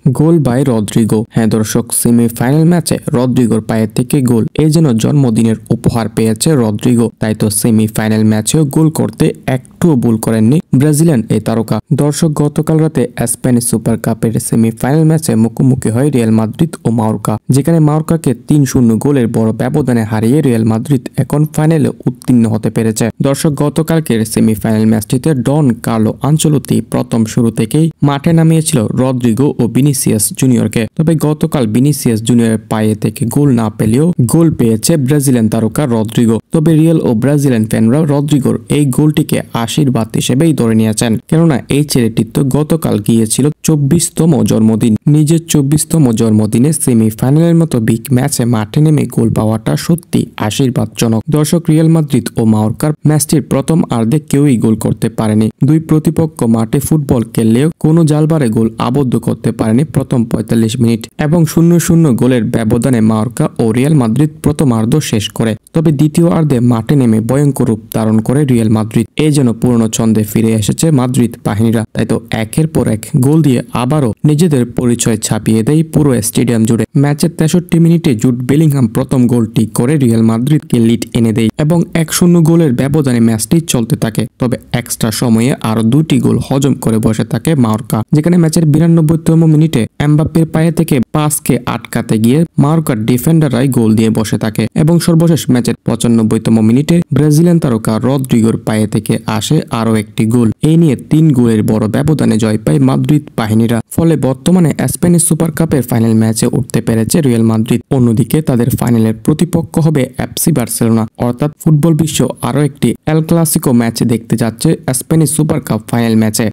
Goal by Rodrigo. হ্যাঁ দর্শক, semifinal ম্যাচে রদ্রিগোর পায়ের থেকে গোল, এই যেন জন্মদিনের উপহার পেয়েছে রদ্রিগো। তাই তো সেমিফাইনাল ম্যাচেও গোল করতে একটুও ভুল করেননি ব্রাজিলিয়ান এই তারকা। দর্শক, গতকাল রাতে স্প্যানিশ সুপার কাপের সেমিফাইনাল ম্যাচে মুখোমুখি হয় রিয়াল মাদ্রিদ ও মায়োর্কা, যেখানে মায়োর্কাকে ৩-০ গোলের বড় ব্যবধানে হারিয়ে রিয়াল মাদ্রিদ এখন ফাইনালে উত্তীর্ণ হতে পেরেছে। দর্শক, গতকালকের সেমিফাইনাল ম্যাচটিতে ডন কার্লো আনচেলোত্তি প্রথম শুরু থেকেই মাঠে নামিয়েছিল রদ্রিগো ও ভিনিসিয়াস জুনিয়রকে। তবে গতকাল ভিনিসিয়াস জুনিয়রের পায়ে থেকে গোল না পেলেও গোল পেয়েছে ব্রাজিলিয়ান তারকা রদ্রিগো। তবে রিয়াল ও ব্রাজিলিয়ান ফ্যানরা রদ্রিগোর এই গোলটিকে আশীর্বাদ হিসেবেই ধরে নিয়েছেন, কেননা এই ছেলেটির তো গতকাল গিয়েছিল ২৪তম জন্মদিন। নিজের ২৪তম জন্মদিনে সেমিফাইনালের মতো বিগ ম্যাচে মাঠে নেমে গোল পাওয়াটা সত্যি আশীর্বাদজনক। দর্শক, রিয়াল মাদ্রিদ ও মায়োর্কার ম্যাচটির প্রথম আর্ধে কেউই গোল করতে পারেনি। দুই প্রতিপক্ষ মাঠে ফুটবল খেললেও কোনো জালবারে গোল আবদ্ধ করতে পারেনি প্রথম ৪৫ মিনিট, এবং ০-০ গোলের ব্যবধানে মায়োর্কা ও রিয়াল মাদ্রিদ প্রথমার্ধ শেষ করে। তবে দ্বিতীয় আর্ধে মাঠে নেমে ভয়ঙ্কর রূপ ধারণ করে রিয়াল মাদ্রিদ। এই যেন পুরনো ছন্দে ফিরে এসেছে মাদ্রিদ বাহিনীরা। তাই তো একের পর এক গোল দিয়ে আবারও নিজেদের পরিচয় ছাপিয়ে দেয় পুরো স্টেডিয়াম জুড়ে। ম্যাচের ৬৩ মিনিটে জুড বেলিংহাম প্রথম গোলটি করে রিয়াল মাদ্রিদকে লিড এনে দেয় এবং ১-০ গোলের ব্যবধানে ম্যাচটি চলতে থাকে। তবে এক্সট্রা সময়ে আরো দুটি গোল হজম করে বসে থাকে মায়োর্কা, যেখানে ম্যাচের ৯২তম মিনিটে এমবাপ্পের পায়ে থেকে পাসকে আটকাতে গিয়ে মায়োর্কার ডিফেন্ডাররাই গোল দিয়ে বসে থাকে, এবং সর্বশেষ ম্যাচের ৯৫তম মিনিটে ব্রাজিলিয়ান তারকা রদ্রিগোর পায়ে থেকে আসে আরো একটি গোল। এই নিয়ে ৩ গোলের বড় ব্যবধানে জয় পায় মাদ্রিদ বাহিনীরা। ফলে বর্তমানে স্প্যানিশ সুপার কাপের ফাইনাল ম্যাচে উঠতে পেরেছে রিয়াল মাদ্রিদ। অন্যদিকে তাদের ফাইনালের প্রতিপক্ষ হবে এফসি বার্সেলোনা। অর্থাৎ ফুটবল বিশ্ব আরো একটি এল ক্লাসিকো ম্যাচ দেখতে যাচ্ছে স্প্যানিশ সুপার কাপ ফাইনাল ম্যাচে।